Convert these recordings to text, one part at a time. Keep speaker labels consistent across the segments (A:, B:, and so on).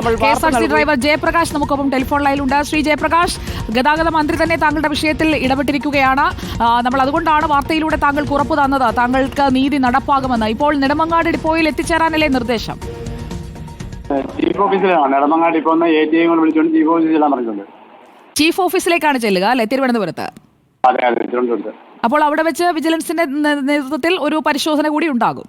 A: KSRTC driver Jayaprakash നമുക്കൊപ്പം telephone ലൈനിലുണ്ട്. Shri Jayaprakash, ഗതാഗത മന്ത്രി തന്നെ താങ്കളുടെ വിഷയത്തിൽ ഇടപെട്ടിരിക്കുകയാണ്. നമ്മൾ അതുകൊണ്ടാണ് വാർത്തയിലൂടെ താങ്കൾക്ക് ഉറപ്പ് തന്നത് താങ്കൾക്ക് നീതി നടപ്പാകുമെന്ന്. ഇപ്പോൾ നെടുമങ്ങാട് ഡിപ്പോയിൽ എത്തിച്ചേരാനല്ലേ നിർദ്ദേശം?
B: ചീഫ് ഓഫീസിലാണ്. നെടുമങ്ങാട് ഡിപ്പോ വിളിച്ചുകൊണ്ട് ചീഫ് ഓഫീസിലാണ് പറഞ്ഞിട്ടുണ്ട്.
A: ചീഫ് ഓഫീസിലേക്കാണ് ചെല്ലുക അല്ലെ, തിരുവനന്തപുരത്ത്?
B: അതെ, തിരുവനന്തപുരത്ത്.
A: അപ്പോൾ അവിടെ വെച്ച് വിജിലൻസിന്റെ നേതൃത്വത്തിൽ ഒരു പരിശോധന കൂടി ഉണ്ടാകും.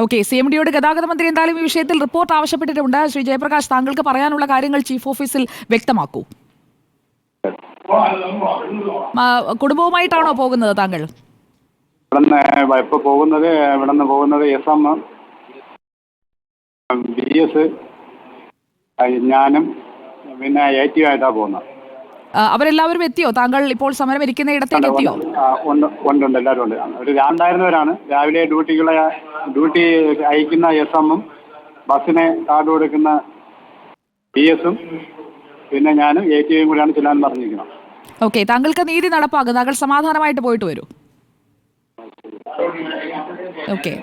A: ഓക്കെ, CMDയോട് ഗതാഗത മന്ത്രി എന്തായാലും ഈ വിഷയത്തിൽ റിപ്പോർട്ട് ആവശ്യപ്പെട്ടിട്ടുണ്ട്. ശ്രീ ജയപ്രകാശ്, താങ്കൾക്ക് പറയാനുള്ള കാര്യങ്ങൾ ചീഫ് ഓഫീസിൽ വ്യക്തമാക്കൂ. കുടുംബവുമായിട്ടാണോ പോകുന്നത് താങ്കൾ?
B: ഇപ്പൊ പോകുന്നത് SM, BS, ഞാനും പിന്നെ AT ആയിട്ടാ പോകുന്നത്.
A: അവരെല്ലാവരും എത്തിയോ? താങ്കൾ ഇപ്പോൾ സമരം ഇരിക്കുന്ന ഇടത്തേക്ക് എത്തിയോ?
B: ഉണ്ട്, എല്ലാവരും ഉണ്ട്. ഒരു 2,000 രാവിലെ ഡ്യൂട്ടി അയക്കുന്ന SM, ബസ്സിനെ കാർഡ് കൊടുക്കുന്ന BS, പിന്നെ ഞാനും AT കൂടിയാണ് ചെല്ലാൻ പറഞ്ഞിരിക്കുന്നത്.
A: ഓക്കെ, താങ്കൾക്ക് നീതി നടപ്പാകും. താങ്കൾ സമാധാനമായിട്ട് പോയിട്ട് വരൂ. ഓക്കെ,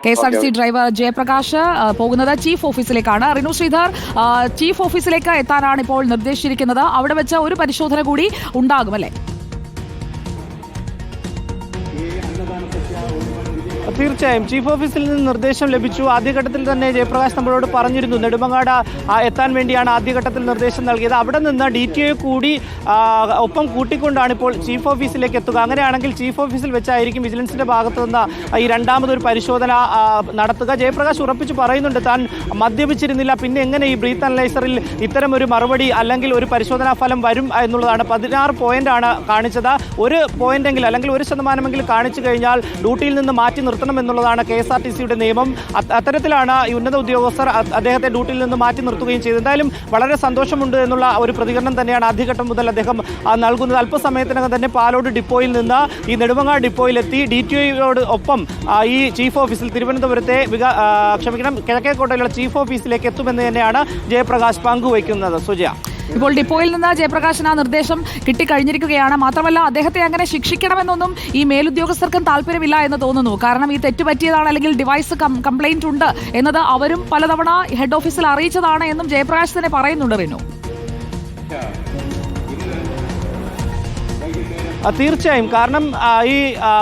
A: KSRTC ഡ്രൈവർ ജയപ്രകാശ് പോകുന്നത് ചീഫ് ഓഫീസിലേക്കാണ്. റിനു ശ്രീധർ, ചീഫ് ഓഫീസിലേക്ക് എത്താനാണ് ഇപ്പോൾ നിർദ്ദേശിച്ചിരിക്കുന്നത്. അവിടെ വെച്ച് ഒരു പരിശോധന കൂടി ഉണ്ടാകും അല്ലേ?
C: തീർച്ചയായും ചീഫ് ഓഫീസിൽ നിന്ന് നിർദ്ദേശം ലഭിച്ചു. ആദ്യഘട്ടത്തിൽ തന്നെ ജയപ്രകാശ് നമ്മളോട് പറഞ്ഞിരുന്നു നെടുമങ്ങാട് എത്താൻ വേണ്ടിയാണ് ആദ്യഘട്ടത്തിൽ നിർദ്ദേശം നൽകിയത്. അവിടെ നിന്ന് DTO കൂടി ഒപ്പം കൂട്ടിക്കൊണ്ടാണ് ഇപ്പോൾ ചീഫ് ഓഫീസിലേക്ക് എത്തുക. അങ്ങനെയാണെങ്കിൽ ചീഫ് ഓഫീസിൽ വെച്ചായിരിക്കും വിജിലൻസിന്റെ ഭാഗത്തു നിന്ന് ഈ രണ്ടാമതൊരു പരിശോധന നടത്തുക. ജയപ്രകാശ് ഉറപ്പിച്ച് പറയുന്നുണ്ട് താൻ മദ്യപിച്ചിരുന്നില്ല, പിന്നെ എങ്ങനെ ഈ ബ്രീത്ത് അനലൈസറിൽ ഇത്തരം ഒരു മറുപടി അല്ലെങ്കിൽ ഒരു പരിശോധനാ ഫലം വരും എന്നുള്ളതാണ്. 16 പോയിന്റാണ് കാണിച്ചത്. ഒരു പോയിന്റെങ്കിലും അല്ലെങ്കിൽ 1% കാണിച്ചു കഴിഞ്ഞാൽ ഡ്യൂട്ടിയിൽ നിന്ന് മാറ്റി നിർത്തണമെന്നുള്ളതാണ് KSRTCയുടെ നിയമം. അത്തരത്തിലാണ് ഈ ഉന്നത ഉദ്യോഗസ്ഥർ അദ്ദേഹത്തെ ഡ്യൂട്ടിയിൽ നിന്ന് മാറ്റി നിർത്തുകയും ചെയ്തത്. എന്തായാലും വളരെ സന്തോഷമുണ്ട് എന്നുള്ള ഒരു പ്രതികരണം തന്നെയാണ് ആദ്യഘട്ടം മുതൽ അദ്ദേഹം നൽകുന്നത്. അല്പസമയത്തിനകം തന്നെ പാലോട് ഡിപ്പോയിൽ നിന്ന് ഈ നെടുമങ്ങാട് ഡിപ്പോയിലെത്തി DTOയോട് ഒപ്പം ഈ ചീഫ് ഓഫീസിൽ തിരുവനന്തപുരത്തെ കിഴക്കേക്കോട്ടയിലുള്ള ചീഫ് ഓഫീസിലേക്ക് എത്തുമെന്ന് തന്നെയാണ് ജയപ്രകാശ് പങ്കുവയ്ക്കുന്നത്. സുജയ,
A: ഇപ്പോൾ ഡിപ്പോയിൽ നിന്ന് ജയപ്രകാശിന് ആ നിർദ്ദേശം കിട്ടിക്കഴിഞ്ഞിരിക്കുകയാണ്. മാത്രമല്ല അദ്ദേഹത്തെ അങ്ങനെ ശിക്ഷിക്കണമെന്നൊന്നും ഈ മേലുദ്യോഗസ്ഥർക്കും താല്പര്യമില്ല എന്ന് തോന്നുന്നു. കാരണം ഈ തെറ്റ് പറ്റിയതാണ് അല്ലെങ്കിൽ ഡിവൈസ് കംപ്ലൈന്റ് ഉണ്ട് എന്നത് അവരും പലതവണ ഹെഡ് ഓഫീസിൽ അറിയിച്ചതാണ് എന്നും ജയപ്രകാശ് തന്നെ പറയുന്നുണ്ട്. റിനു,
C: തീർച്ചയായും. കാരണം ഈ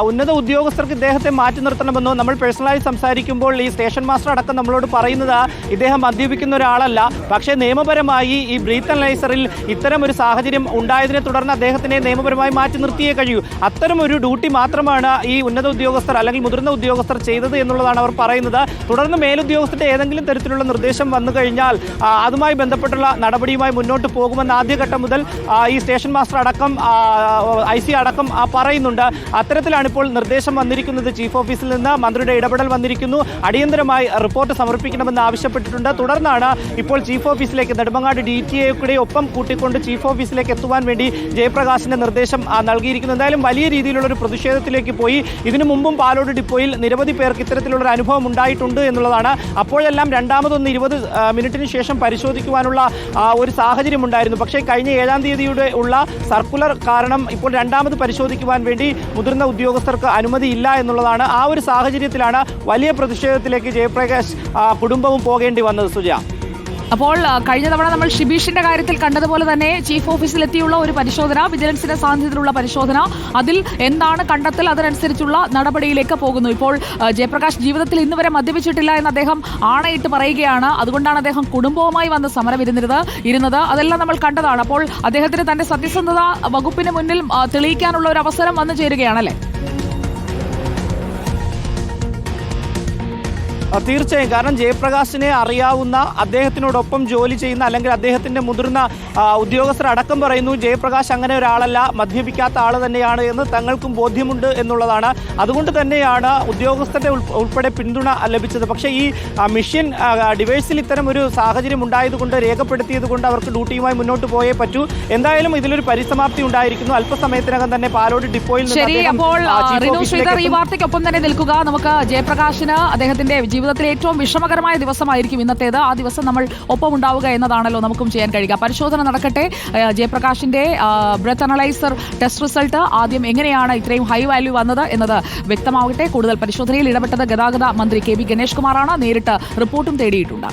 C: ഉന്നത ഉദ്യോഗസ്ഥർക്ക് ഇദ്ദേഹത്തെ മാറ്റി നിർത്തണമെന്നോ നമ്മൾ പേഴ്സണലായി സംസാരിക്കുമ്പോൾ ഈ സ്റ്റേഷൻ മാസ്റ്റർ അടക്കം നമ്മളോട് പറയുന്നത് ഇദ്ദേഹം മദ്യപിക്കുന്ന ഒരാളല്ല. പക്ഷേ നിയമപരമായി ഈ ബ്രീത്ത് അനലൈസറിൽ ഇത്തരം ഒരു സാഹചര്യം ഉണ്ടായതിനെ തുടർന്ന് അദ്ദേഹത്തിനെ നിയമപരമായി മാറ്റി നിർത്തിയേ കഴിയൂ. അത്തരം ഒരു ഡ്യൂട്ടി മാത്രമാണ് ഈ ഉന്നത ഉദ്യോഗസ്ഥർ അല്ലെങ്കിൽ മുതിർന്ന ഉദ്യോഗസ്ഥർ ചെയ്തത് എന്നുള്ളതാണ് അവർ പറയുന്നത്. തുടർന്ന് മേലുദ്യോഗസ്ഥരുടെ ഏതെങ്കിലും തരത്തിലുള്ള നിർദ്ദേശം വന്നു കഴിഞ്ഞാൽ അതുമായി ബന്ധപ്പെട്ടുള്ള നടപടിയുമായി മുന്നോട്ട് പോകുമെന്ന് ആദ്യഘട്ടം മുതൽ ഈ സ്റ്റേഷൻ മാസ്റ്റർ അടക്കം IC അടക്കം പറയുന്നുണ്ട്. അത്തരത്തിലാണ് ഇപ്പോൾ നിർദ്ദേശം വന്നിരിക്കുന്നത്. ചീഫ് ഓഫീസിൽ നിന്ന് മന്ത്രിയുടെ ഇടപെടൽ വന്നിരിക്കുന്നു. അടിയന്തരമായി റിപ്പോർട്ട് സമർപ്പിക്കണമെന്ന് ആവശ്യപ്പെട്ടിട്ടുണ്ട്. തുടർന്നാണ് ഇപ്പോൾ ചീഫ് ഓഫീസിലേക്ക് നെടുമങ്ങാട് DTOയുടെ ഒപ്പം കൂട്ടിക്കൊണ്ട് ചീഫ് ഓഫീസിലേക്ക് എത്തുവാൻ വേണ്ടി ജയപ്രകാശിന്റെ നിർദ്ദേശം നൽകിയിരിക്കുന്നു. എന്തായാലും വലിയ രീതിയിലുള്ള ഒരു പ്രതിഷേധത്തിലേക്ക് പോയി. ഇതിനു മുമ്പും പാലോട് ഡിപ്പോയിൽ നിരവധി പേർക്ക് ഇത്തരത്തിലുള്ള അനുഭവം ഉണ്ടായിട്ടുണ്ട് എന്നുള്ളതാണ്. അപ്പോഴെല്ലാം രണ്ടാമതൊന്ന് 20 മിനിറ്റിന് ശേഷം പരിശോധിക്കുവാനുള്ള ഒരു സാഹചര്യം ഉണ്ടായിരുന്നു. പക്ഷേ കഴിഞ്ഞ 7-ാം തീയതിയുടെ ഉള്ള സർക്കുലർ കാരണം ഇപ്പോൾ രണ്ടാമത് പരിശോധിക്കുവാൻ വേണ്ടി മുതിർന്ന ഉദ്യോഗസ്ഥർക്ക് അനുമതിയില്ല എന്നുള്ളതാണ്. ആ ഒരു സാഹചര്യത്തിലാണ് വലിയ പ്രതിഷേധത്തിലേക്ക് ജയപ്രകാശ് കുടുംബവും പോകേണ്ടി വന്നത്. സുജ,
A: അപ്പോൾ കഴിഞ്ഞ തവണ നമ്മൾ ഷിബീഷിന്റെ കാര്യത്തിൽ കണ്ടതുപോലെ തന്നെ ചീഫ് ഓഫീസിലെത്തിയുള്ള ഒരു പരിശോധന, വിജിലൻസിന്റെ സാന്നിധ്യത്തിലുള്ള പരിശോധന, അതിൽ എന്താണ് കണ്ടെത്തൽ അതിനനുസരിച്ചുള്ള നടപടിയിലേക്ക് പോകുന്നു. ഇപ്പോൾ ജയപ്രകാശ് ജീവിതത്തിൽ ഇന്ന് വരെ മദ്യപിച്ചിട്ടില്ല എന്ന് അദ്ദേഹം ആണയിട്ട് പറയുകയാണ്. അതുകൊണ്ടാണ് അദ്ദേഹം കുടുംബവുമായി വന്ന് സമരം ഇരുന്നത്. അതെല്ലാം നമ്മൾ കണ്ടതാണ്. അപ്പോൾ അദ്ദേഹത്തിന് തന്റെ സത്യസന്ധത വകുപ്പിന് മുന്നിൽ തെളിയിക്കാനുള്ള ഒരു അവസരം വന്നു ചേരുകയാണല്ലേ?
C: തീർച്ചയായും. കാരണം ജയപ്രകാശിനെ അറിയാവുന്ന, അദ്ദേഹത്തിനോടൊപ്പം ജോലി ചെയ്യുന്ന അല്ലെങ്കിൽ അദ്ദേഹത്തിന്റെ മുതിർന്ന ഉദ്യോഗസ്ഥർ അടക്കം പറയുന്നു ജയപ്രകാശ് അങ്ങനെ ഒരാളല്ല, മദ്യപിക്കാത്ത ആൾ തന്നെയാണ് എന്ന് തങ്ങൾക്കും ബോധ്യമുണ്ട് എന്നുള്ളതാണ്. അതുകൊണ്ട് തന്നെയാണ് ഉദ്യോഗസ്ഥരുടെ ഉൾപ്പെടെ പിന്തുണ ലഭിച്ചത്. പക്ഷേ ഈ മിഷൻ ഡിവൈസിൽ ഇത്തരം ഒരു സാഹചര്യം ഉണ്ടായതുകൊണ്ട്, രേഖപ്പെടുത്തിയത് കൊണ്ട് അവർക്ക് ഡ്യൂട്ടിയുമായി മുന്നോട്ട് പോയേ പറ്റൂ. എന്തായാലും ഇതിലൊരു പരിസമാപ്തി ഉണ്ടായിരിക്കുന്നു. അല്പസമയത്തിനകം തന്നെ പാലോട് ഡിപ്പോയിൽ
A: ശരി. അപ്പോൾ റിനു ശ്രീധർ ഈ വാർത്തയ്ക്കൊപ്പം തന്നെ നിൽക്കുക. നമുക്ക് ജയപ്രകാശിന് അദ്ദേഹത്തിന്റെ ജീവിതത്തിലെ ഏറ്റവും വിഷമകരമായ ദിവസമായിരിക്കും ഇന്നത്തേത്. ആ ദിവസം നമ്മൾ ഒപ്പം ഉണ്ടാവുക എന്നതാണല്ലോ നമുക്കും ചെയ്യാൻ കഴിയുക. പരിശോധന നടക്കട്ടെ. ജയപ്രകാശിന്റെ ബ്രെത്ത് അനലൈസർ ടെസ്റ്റ് റിസൾട്ട് ആദ്യം എങ്ങനെയാണ് ഇത്രയും ഹൈ വാല്യൂ വന്നത് എന്നത് വ്യക്തമാവട്ടെ. കൂടുതൽ പരിശോധനയിൽ ഇടപെട്ടത് ഗതാഗത മന്ത്രി കെ ബി ഗണേഷ് കുമാറാണ്. നേരിട്ട് റിപ്പോർട്ടും തേടിയിട്ടുണ്ട്.